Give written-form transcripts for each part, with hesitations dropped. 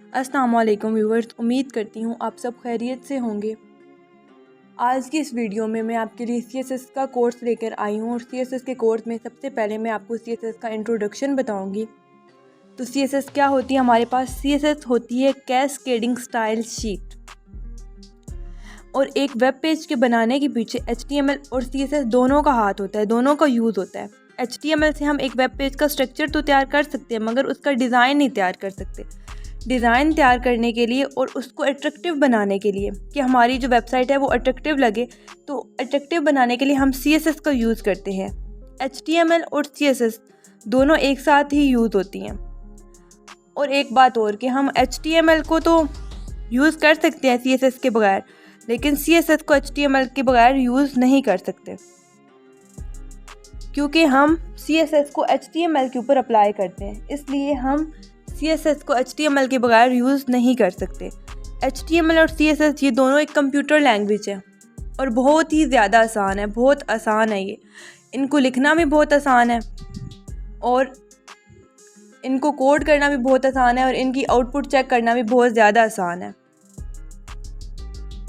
अस्सलाम वालेकुम व्यूवर्स, उम्मीद करती हूँ आप सब खैरियत से होंगे। आज की इस वीडियो में मैं आपके लिए CSS का कोर्स लेकर आई हूँ और CSS के कोर्स में सबसे पहले मैं आपको CSS का इंट्रोडक्शन बताऊँगी। तो CSS क्या होती है हमारे पास? CSS होती है कैस्केडिंग स्टाइल शीट, और एक वेब पेज के बनाने के पीछे HTML और CSS दोनों का हाथ होता है, दोनों का यूज़ होता है। HTML से हम एक वेब पेज का स्ट्रक्चर तो तैयार कर सकते हैं, मगर उसका डिज़ाइन नहीं तैयार कर सकते। डिज़ाइन तैयार करने के लिए और उसको अट्रैक्टिव बनाने के लिए कि हमारी जो वेबसाइट है वो अट्रैक्टिव लगे, तो अट्रैक्टिव बनाने के लिए हम CSS का यूज़ करते हैं। HTML और CSS दोनों एक साथ ही यूज़ होती हैं। और एक बात और कि हम HTML को तो यूज़ कर सकते हैं CSS के बगैर, लेकिन CSS को HTML के बगैर यूज़ नहीं कर सकते, क्योंकि हम CSS को HTML के ऊपर अप्लाई करते हैं, इसलिए हम CSS को HTML के बगैर यूज़ नहीं कर सकते। HTML और CSS ये दोनों एक कंप्यूटर लैंग्वेज है और बहुत ही ज़्यादा आसान है, बहुत आसान है ये। इनको लिखना भी बहुत आसान है और इनको कोड करना भी बहुत आसान है और इनकी आउटपुट चेक करना भी बहुत ज़्यादा आसान है।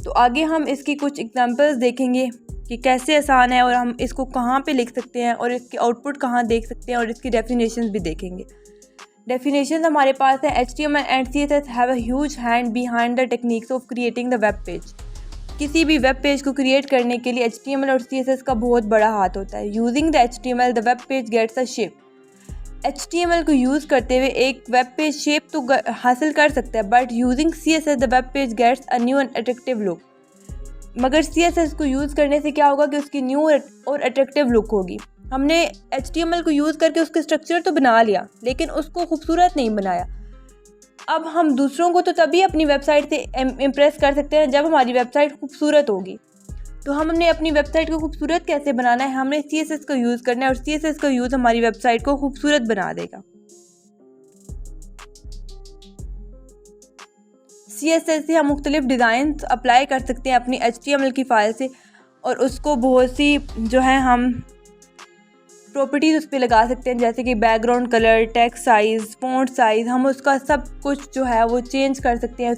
तो आगे हम इसकी कुछ एग्जांपल्स देखेंगे कि कैसे आसान है और हम इसको कहाँ पे लिख सकते हैं और इसकी आउटपुट कहाँ देख सकते हैं, और इसकी डेफिनेशंस भी देखेंगे। डेफिनेशंस हमारे पास है HTML and CSS have a huge hand behind the techniques of creating the web page. किसी भी वेब पेज को क्रिएट करने के लिए HTML और CSS का बहुत बड़ा हाथ होता है। Using the HTML the web page gets a shape. HTML को यूज़ करते हुए एक वेब पेज शेप तो हासिल कर सकता है, but using CSS the web page gets a new and attractive look. मगर CSS को यूज़ करने से क्या होगा कि उसकी न्यू और अट्रैक्टिव लुक होगी। हमने HTML को यूज़ करके उसके स्ट्रक्चर तो बना लिया, लेकिन उसको खूबसूरत नहीं बनाया। अब हम दूसरों को तो तभी अपनी वेबसाइट से इम्प्रेस कर सकते हैं जब हमारी वेबसाइट खूबसूरत होगी। तो हमने अपनी वेबसाइट को खूबसूरत कैसे बनाना है? हमने CSS का यूज़ करना है और CSS का यूज़ हमारी वेबसाइट को खूबसूरत बना देगा। CSS से हम मुख्तलिफ डिज़ाइन अप्लाई कर सकते हैं अपनी HTML की फ़ाइल से, और उसको बहुत सी जो है हम प्रॉपर्टीज़ उस पर लगा सकते हैं, जैसे कि background colour, text size, font size. हम उसका सब कुछ जो है वो चेंज कर सकते हैं।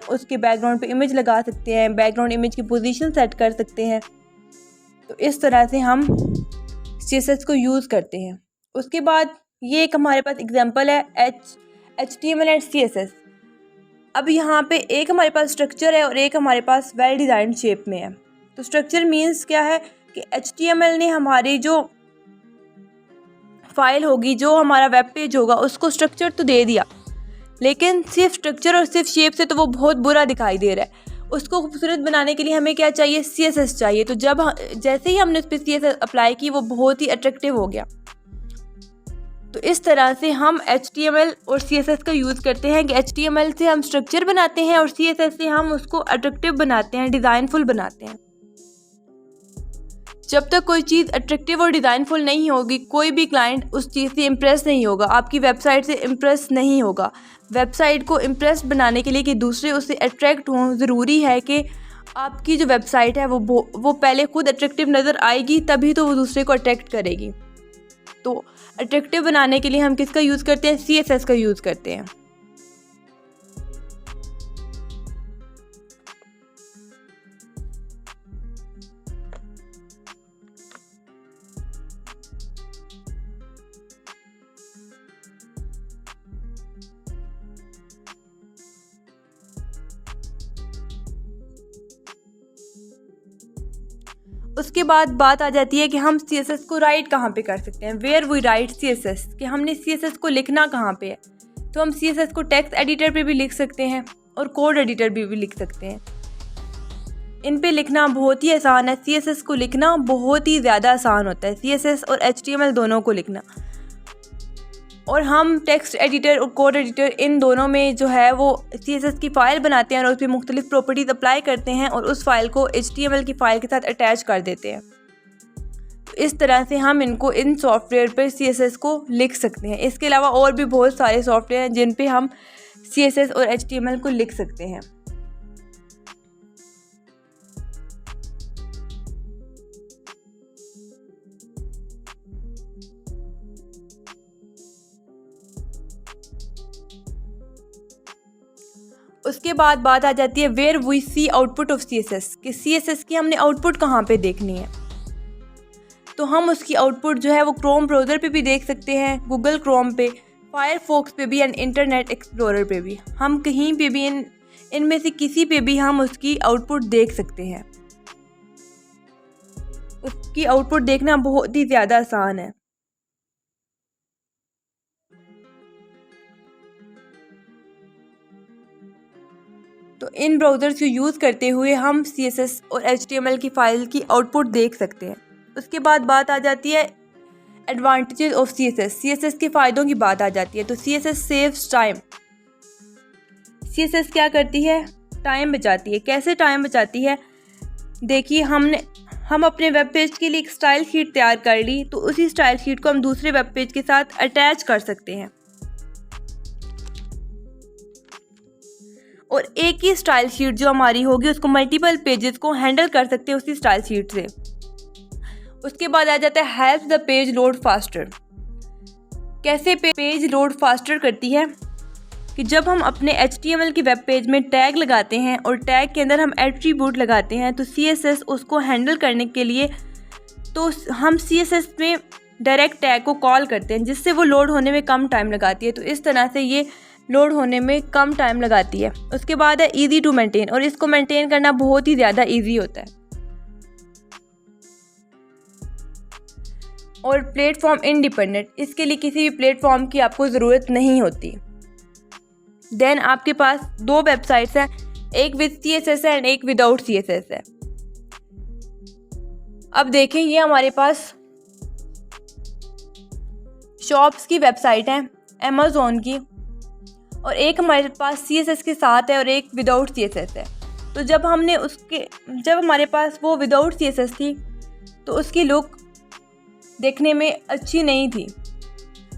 उसके बैकग्राउंड पे इमेज लगा सकते हैं, बैकग्राउंड इमेज की पोजीशन सेट कर सकते हैं। तो इस तरह से हम CSS को यूज़ करते हैं। उसके बाद ये एक हमारे पास एग्जांपल है HTML एंड CSS। अब यहाँ पे एक हमारे पास स्ट्रक्चर है और एक हमारे पास वेल डिज़ाइंड शेप में है। तो स्ट्रक्चर मीन्स क्या है कि HTML ने हमारी जो फाइल होगी, जो हमारा वेब पेज होगा, उसको स्ट्रक्चर तो दे दिया, लेकिन सिर्फ स्ट्रक्चर और सिर्फ शेप से तो वो बहुत बुरा दिखाई दे रहा है। उसको खूबसूरत बनाने के लिए हमें क्या चाहिए? CSS चाहिए। तो जैसे ही हमने उस पर CSS अप्लाई की, वो बहुत ही अट्रैक्टिव हो गया। तो इस तरह से हम HTML और CSS का यूज़ करते हैं कि HTML से हम स्ट्रक्चर बनाते हैं और CSS से हम उसको अट्रैक्टिव बनाते हैं, डिज़ाइनफुल बनाते हैं। जब तक कोई चीज़ अट्रैक्टिव और डिज़ाइनफुल नहीं होगी, कोई भी क्लाइंट उस चीज़ से इम्प्रेस नहीं होगा, आपकी वेबसाइट से इम्प्रेस नहीं होगा। वेबसाइट को इम्प्रेस बनाने के लिए कि दूसरे उससे अट्रैक्ट हों, ज़रूरी है कि आपकी जो वेबसाइट है वो पहले खुद अट्रैक्टिव नज़र आएगी, तभी तो वो दूसरे को अट्रैक्ट करेगी। तो अट्रैक्टिव बनाने के लिए हम किसका यूज़ करते हैं? CSS का यूज़ करते हैं। उसके बाद बात आ जाती है कि हम CSS को राइट कहाँ पे कर सकते हैं। वेयर वी राइट CSS, कि हमने CSS को लिखना कहाँ पे है। तो हम CSS को टेक्स्ट एडिटर पे भी लिख सकते हैं और कोड एडिटर पे भी लिख सकते हैं। इन पे लिखना बहुत ही आसान है। CSS को लिखना बहुत ही ज़्यादा आसान होता है, CSS और HTML दोनों को लिखना। और हम टेक्स्ट एडिटर और कोड एडिटर इन दोनों में जो है वो CSS की फ़ाइल बनाते हैं और उस पर मुख्तलिफ प्रॉपर्टीज़ अप्लाई करते हैं और उस फाइल को HTML की फ़ाइल के साथ अटैच कर देते हैं। तो इस तरह से हम इन सॉफ्टवेयर पर CSS को लिख सकते हैं। इसके अलावा और भी बहुत सारे सॉफ्टवेयर हैं जिन पे हम CSS और HTML को लिख सकते हैं। उसके बाद बात आ जाती है where we see output of CSS कि CSS की हमने आउटपुट कहाँ पे देखनी है। तो हम उसकी आउटपुट जो है वो क्रोम ब्राउज़र पे भी देख सकते हैं, गूगल क्रोम पे, फायरफॉक्स पे भी एंड इंटरनेट एक्सप्लोरर पे भी। हम कहीं पे भी इनमें से किसी पे भी हम उसकी आउटपुट देख सकते हैं। उसकी आउटपुट देखना बहुत ही ज़्यादा आसान है। तो इन ब्राउज़र्स को यूज़ करते हुए हम CSS और HTML की फ़ाइल की आउटपुट देख सकते हैं। उसके बाद बात आ जाती है एडवांटेजेस ऑफ CSS के फ़ायदों की बात आ जाती है। तो CSS सेव्स टाइम। CSS क्या करती है? टाइम बचाती है। कैसे टाइम बचाती है? देखिए, हम अपने वेब पेज के लिए एक स्टाइल शीट तैयार कर ली, तो उसी स्टाइल शीट को हम दूसरे वेब पेज के साथ अटैच कर सकते हैं और एक ही स्टाइल शीट जो हमारी होगी उसको मल्टीपल पेजेस को हैंडल कर सकते हैं उसी स्टाइल शीट से। उसके बाद आ जाता है help the page load faster. कैसे पेज लोड फास्टर करती है कि जब हम अपने HTML की वेब पेज में टैग लगाते हैं और टैग के अंदर हम एट्रीब्यूट लगाते हैं, तो CSS उसको हैंडल करने के लिए तो हम CSS में डायरेक्ट टैग को कॉल करते हैं, जिससे वो लोड होने में कम टाइम लगाती है। तो इस तरह से ये लोड होने में कम टाइम लगाती है। उसके बाद है ईजी टू मेंटेन, और इसको मेंटेन करना बहुत ही ज़्यादा ईजी होता है। और प्लेटफॉर्म इंडिपेंडेंट, इसके लिए किसी भी प्लेटफॉर्म की आपको ज़रूरत नहीं होती। देन आपके पास दो वेबसाइट्स हैं, एक विद CSS है एंड एक विदाउट CSS है। अब देखें, ये हमारे पास शॉप्स की वेबसाइट है अमेज़ॉन की, और एक हमारे पास CSS के साथ है और एक विदाउट CSS है। तो जब हमारे पास वो विदाउट CSS थी तो उसकी लुक देखने में अच्छी नहीं थी,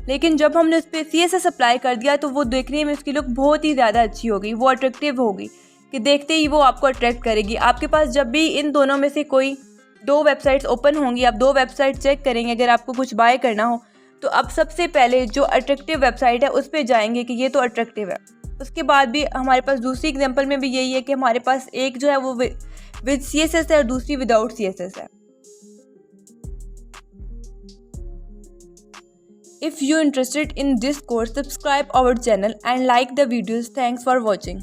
लेकिन जब हमने उस पर CSS अप्लाई कर दिया तो वो देखने में उसकी लुक बहुत ही ज़्यादा अच्छी हो गई, वो अट्रैक्टिव होगी कि देखते ही वो आपको अट्रैक्ट करेगी। आपके पास जब भी इन दोनों में से कोई दो वेबसाइट्स ओपन होंगी, आप दो वेबसाइट चेक करेंगे, अगर आपको कुछ बाय करना हो तो आप सबसे पहले जो अट्रैक्टिव वेबसाइट है उस पर जाएंगे कि ये तो अट्रैक्टिव है। उसके बाद भी हमारे पास दूसरी एग्जांपल में भी यही है कि हमारे पास एक जो है वो विद CSS है और दूसरी विदाउट CSS है। If you interested in this course, subscribe our channel and like the videos. Thanks for watching.